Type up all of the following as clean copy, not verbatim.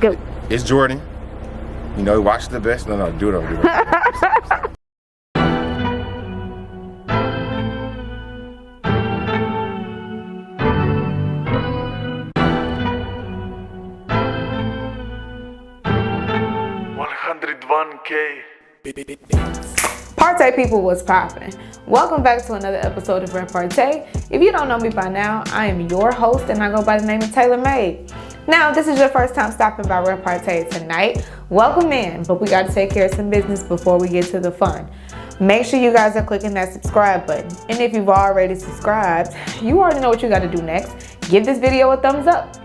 Go. It's Jordan. You know, watch the best. No, do it over. Do it. ParTay People was popping. Welcome back to another episode of ReparTay. If you don't know me by now, I am your host and I go by the name of Taylor Made. Now, if this is your first time stopping by ReparTay tonight, welcome in, but we got to take care of some business before we get to the fun. Make sure you guys are clicking that subscribe button. And if you've already subscribed, you already know what you got to do next. Give this video a thumbs up.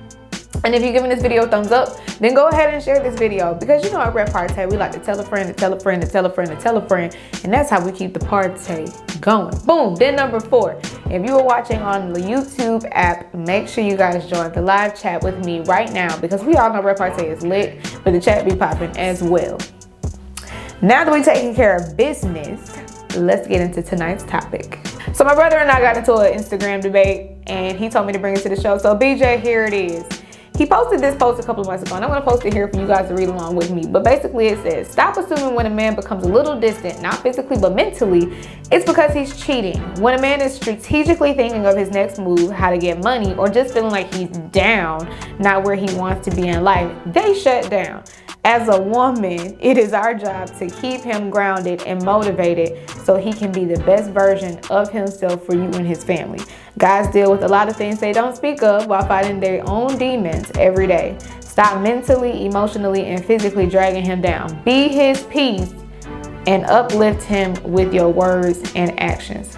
And if you're giving this video a thumbs up, then go ahead and share this video. Because you know at ReparTay, we like to tell a friend, to tell a friend, to tell a friend, to tell a friend. And that's how we keep the ParTay going. Boom. Then number 4, if you are watching on the YouTube app, make sure you guys join the live chat with me right now. Because we all know ReparTay is lit, but the chat be popping as well. Now that we're taking care of business, let's get into tonight's topic. So my brother and I got into an Instagram debate and he told me to bring it to the show. So BJ, here it is. He posted this post a couple of months ago, and I'm going to post it here for you guys to read along with me. But basically it says, stop assuming when a man becomes a little distant, not physically but mentally, it's because he's cheating. When a man is strategically thinking of his next move, how to get money, or just feeling like he's down, not where he wants to be in life, they shut down. As a woman, it is our job to keep him grounded and motivated so he can be the best version of himself for you and his family. Guys deal with a lot of things they don't speak of while fighting their own demons every day. Stop mentally, emotionally, and physically dragging him down. Be his peace and uplift him with your words and actions.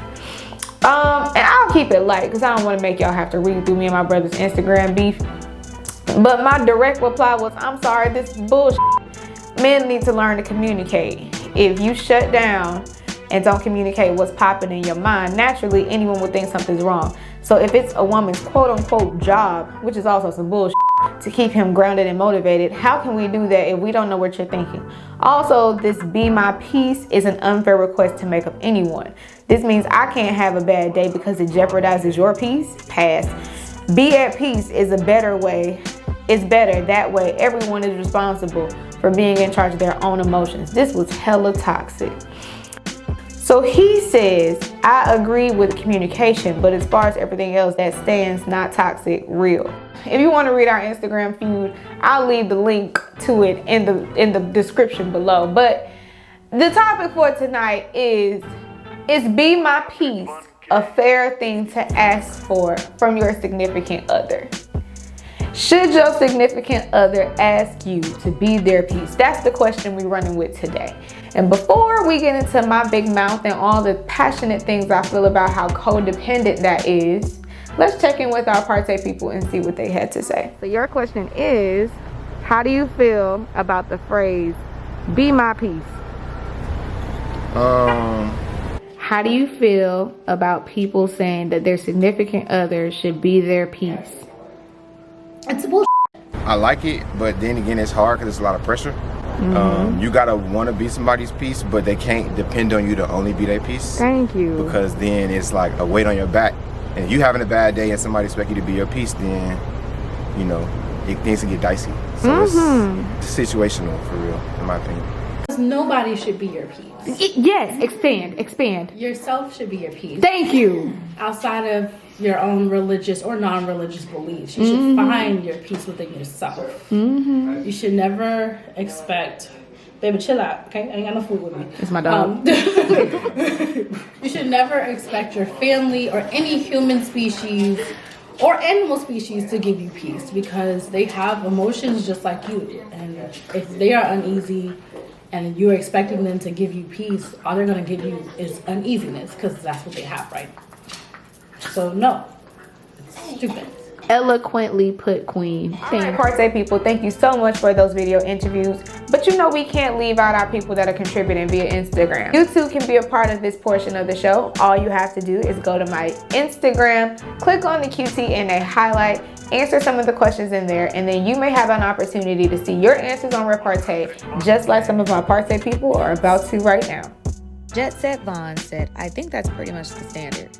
And I'll keep it light because I don't want to make y'all have to read through me and my brother's Instagram beef. But my direct reply was, I'm sorry, this is bullshit. Men need to learn to communicate. If you shut down and don't communicate what's popping in your mind, naturally anyone would think something's wrong. So if it's a woman's quote unquote job, which is also some bullshit, to keep him grounded and motivated, how can we do that if we don't know what you're thinking? Also, this be my peace is an unfair request to make of anyone. This means I can't have a bad day because it jeopardizes your peace. Pass. Be at peace is a better way. It's better that way. Everyone is responsible for being in charge of their own emotions. This was hella toxic. So he says, I agree with communication, but as far as everything else, that stands not toxic, real. If you want to read our Instagram feud, I'll leave the link to it in the description below. But the topic for tonight is be my peace a fair thing to ask for from your significant other? Should your significant other ask you to be their peace? That's the question we're running with today. And before we get into my big mouth and all the passionate things I feel about how codependent that is, let's check in with our ParTay people and see what they had to say. So your question is, how do you feel about the phrase, be my peace? How do you feel about people saying that their significant other should be their peace? It's bullshit. I like it, but then again, it's hard because it's a lot of pressure. You gotta want to be somebody's peace, but they can't depend on you to only be their peace. Thank you. Because then it's like a weight on your back. And if you having a bad day and somebody expect you to be your peace, then, you know, things can get dicey. So it's situational, for real, in my opinion. Nobody should be your peace. Yes, expand. Yourself should be your peace. Thank you. Outside of your own religious or non-religious beliefs, you should find your peace within yourself. You should never expect, baby, chill out, okay? I ain't got no food with me. It's my dog. You should never expect your family or any human species or animal species to give you peace, because they have emotions just like you do. And if they are uneasy and you're expecting them to give you peace, all they're going to give you is uneasiness, because that's what they have right now. So no, it's stupid. Eloquently put, queen. ParTay people, thank you so much for those video interviews. But you know we can't leave out our people that are contributing via Instagram. You too can be a part of this portion of the show. All you have to do is go to my Instagram, click on the QT&A highlight, answer some of the questions in there, and then you may have an opportunity to see your answers on ReparTay, just like some of our ParTay people are about to right now. Jet Set Vaughn said, I think that's pretty much the standard.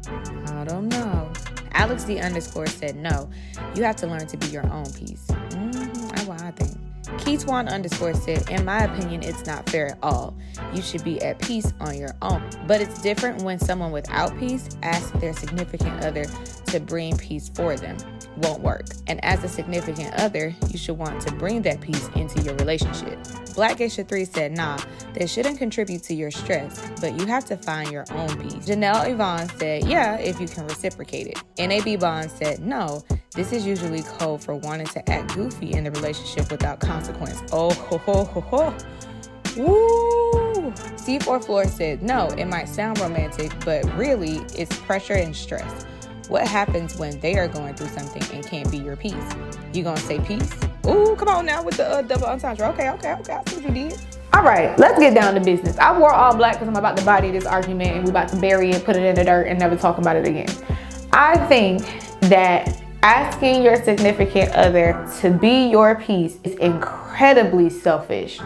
I don't know. Alex D_ said, no, you have to learn to be your own peace. I think Keytwan_ said, in my opinion, it's not fair at all. You should be at peace on your own. But it's different when someone without peace asks their significant other to bring peace for them. Won't work. And as a significant other, you should want to bring that peace into your relationship. Black Geisha 3 said, nah, they shouldn't contribute to your stress, but you have to find your own peace. Janelle Yvonne said, yeah, if you can reciprocate it. NAB Bond said, no, this is usually code for wanting to act goofy in the relationship without consequence. Oh, ho, ho, ho, ho. Woo! C4 Floor said, no, it might sound romantic, but really it's pressure and stress. What happens when they are going through something and can't be your peace? You gonna say peace? Ooh, come on now with the double entendre. Okay, I see what you did. All right, let's get down to business. I wore all black because I'm about to body this argument and we're about to bury it, put it in the dirt, and never talk about it again. I think that asking your significant other to be your peace is incredibly selfish.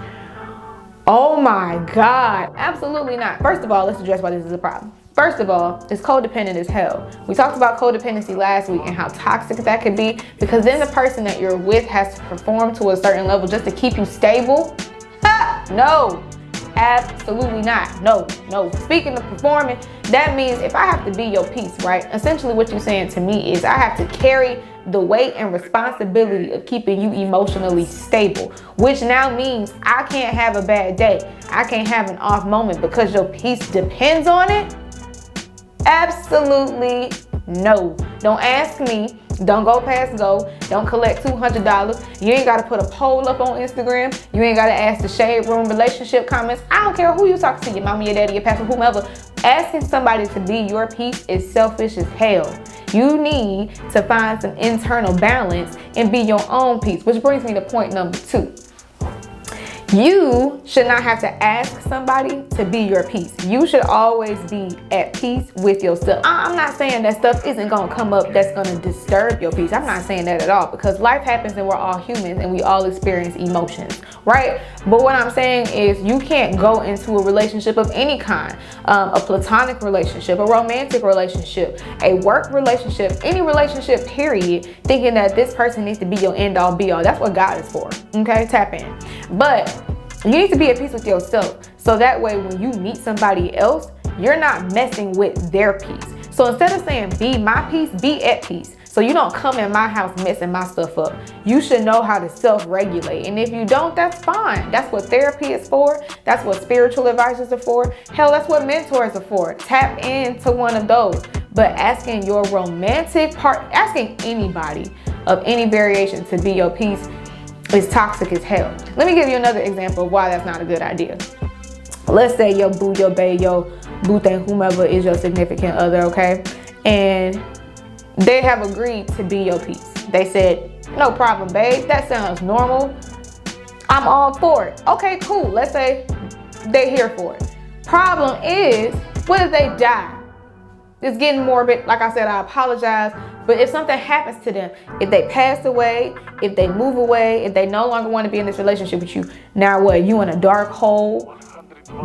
Oh my God, absolutely not. First of all, let's address why this is a problem. First of all, it's codependent as hell. We talked about codependency last week and how toxic that could be, because then the person that you're with has to perform to a certain level just to keep you stable. No, absolutely not. No. Speaking of performing, that means if I have to be your peace, right? Essentially what you're saying to me is I have to carry the weight and responsibility of keeping you emotionally stable, which now means I can't have a bad day. I can't have an off moment because your peace depends on it. Absolutely no. Don't ask me. Don't go past go. Don't collect $200. You ain't got to put a poll up on Instagram. You ain't got to ask the shade room relationship comments. I don't care who you talk to, your mommy, your daddy, your pastor, whomever. Asking somebody to be your peace is selfish as hell. You need to find some internal balance and be your own peace, which brings me to point number 2. You should not have to ask somebody to be your peace. You should always be at peace with yourself. I'm not saying that stuff isn't going to come up that's going to disturb your peace. I'm not saying that at all, because life happens and we're all humans and we all experience emotions, right? But what I'm saying is you can't go into a relationship of any kind, a platonic relationship, a romantic relationship, a work relationship, any relationship period, thinking that this person needs to be your end all be all. That's what God is for, okay? Tap in. But you need to be at peace with yourself, so that way when you meet somebody else, you're not messing with their peace. So instead of saying be my peace, be at peace. So you don't come in my house messing my stuff up. You should know how to self-regulate. And if you don't, that's fine. That's what therapy is for. That's what spiritual advisors are for. Hell, that's what mentors are for. Tap into one of those. But asking your romantic part, asking anybody of any variation to be your peace is toxic as hell. Let me give you another example of why that's not a good idea. Let's say your boo, your bae, your boo thing, whomever is your significant other, okay? And they have agreed to be your peace. They said, no problem, babe. That sounds normal. I'm all for it. Okay, cool. Let's say they're here for it. Problem is, what if they die? It's getting morbid. Like I said, I apologize. But if something happens to them, if they pass away, if they move away, if they no longer want to be in this relationship with you, now what? You in a dark hole,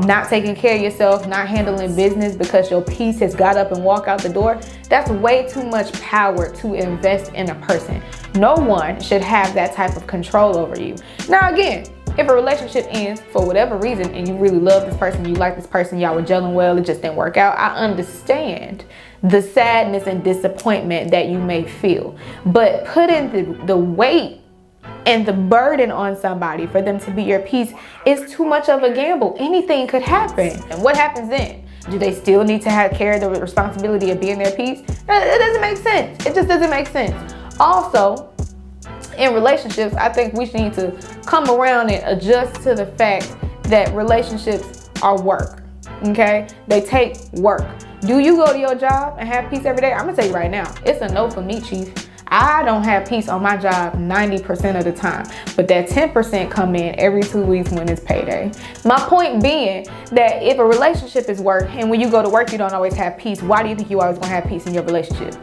not taking care of yourself, not handling business because your peace has got up and walked out the door. That's way too much power to invest in a person. No one should have that type of control over you. Now again, if a relationship ends for whatever reason and you really love this person, you like this person, y'all were gelling well, it just didn't work out, I understand the sadness and disappointment that you may feel. But putting the weight and the burden on somebody for them to be your peace is too much of a gamble. Anything could happen. And what happens then? Do they still need to carry the responsibility of being their peace? It doesn't make sense. It just doesn't make sense. Also, in relationships, I think we need to come around and adjust to the fact that relationships are work, okay? They take work. Do you go to your job and have peace every day? I'm gonna tell you right now, it's a no for me, chief. I don't have peace on my job 90% of the time, but that 10% come in every 2 weeks when it's payday. My point being that if a relationship is work and when you go to work you don't always have peace, why do you think you always gonna have peace in your relationship?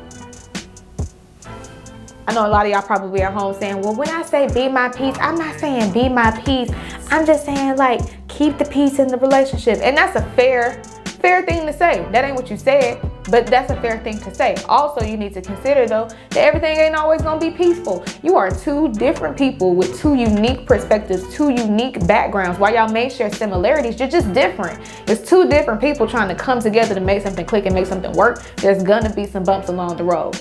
I know a lot of y'all probably at home saying, well, when I say be my peace, I'm not saying be my peace. I'm just saying like keep the peace in the relationship. And that's a fair thing to say. That ain't what you said. But that's a fair thing to say. Also, you need to consider though that everything ain't always gonna be peaceful. You are two different people with two unique perspectives, two unique backgrounds. While y'all may share similarities, you're just different. It's two different people trying to come together to make something click and make something work. There's gonna be some bumps along the road.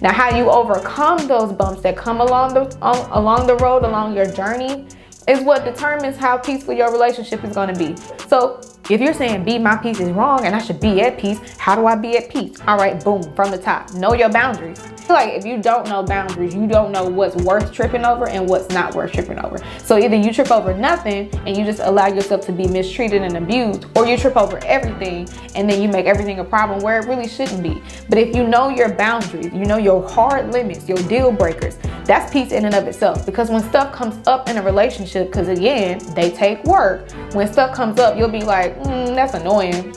Now, how you overcome those bumps that come along the road, along your journey, is what determines how peaceful your relationship is going to be. So if you're saying be my peace is wrong and I should be at peace, how do I be at peace? All right, boom, from the top, know your boundaries. Like, if you don't know boundaries, you don't know what's worth tripping over and what's not worth tripping over. So either you trip over nothing and you just allow yourself to be mistreated and abused, or you trip over everything and then you make everything a problem where it really shouldn't be. But if you know your boundaries, you know your hard limits, your deal breakers, that's peace in and of itself. Because when stuff comes up in a relationship, because again, they take work, when stuff comes up, you'll be like, that's annoying.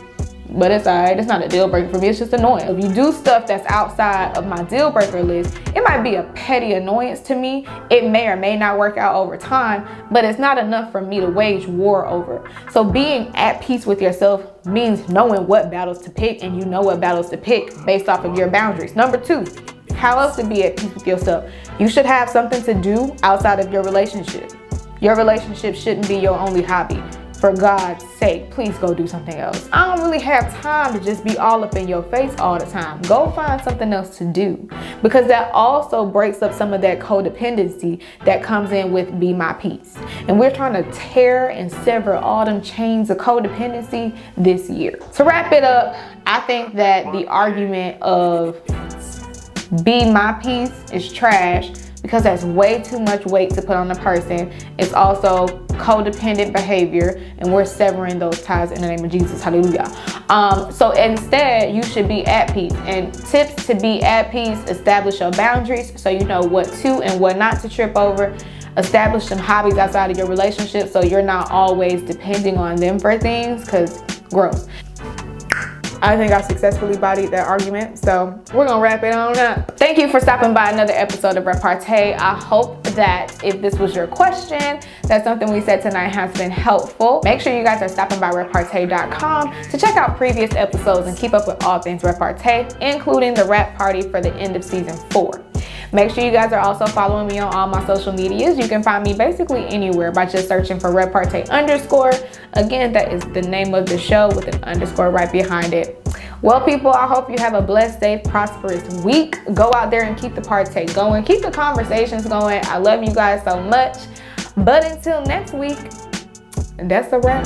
But it's alright, it's not a deal breaker for me, it's just annoying. If you do stuff that's outside of my deal breaker list, it might be a petty annoyance to me. It may or may not work out over time, but it's not enough for me to wage war over. So being at peace with yourself means knowing what battles to pick, and you know what battles to pick based off of your boundaries. Number two, how else to be at peace with yourself? You should have something to do outside of your relationship. Your relationship shouldn't be your only hobby. For God's sake, please go do something else. I don't really have time to just be all up in your face all the time. Go find something else to do, because that also breaks up some of that codependency that comes in with Be My Peace. And we're trying to tear and sever all them chains of codependency this year. To wrap it up, I think that the argument of Be My Peace is trash, because that's way too much weight to put on a person. It's also codependent behavior, and we're severing those ties in the name of Jesus. Hallelujah. So instead, you should be at peace. And tips to be at peace: establish your boundaries so you know what to and what not to trip over. Establish some hobbies outside of your relationship so you're not always depending on them for things, because gross. I think I successfully bodied that argument, so we're gonna wrap it on up. Thank you for stopping by another episode of ReparTay. I hope that if this was your question, that something we said tonight has been helpful. Make sure you guys are stopping by ReparTay.com to check out previous episodes and keep up with all things ReparTay, including the rap party for the end of season 4. Make sure you guys are also following me on all my social medias. You can find me basically anywhere by just searching for ReparTay_. Again, that is the name of the show with an underscore right behind it. Well, people, I hope you have a blessed, safe, prosperous week. Go out there and keep the ParTay going. Keep the conversations going. I love you guys so much. But until next week, that's a wrap.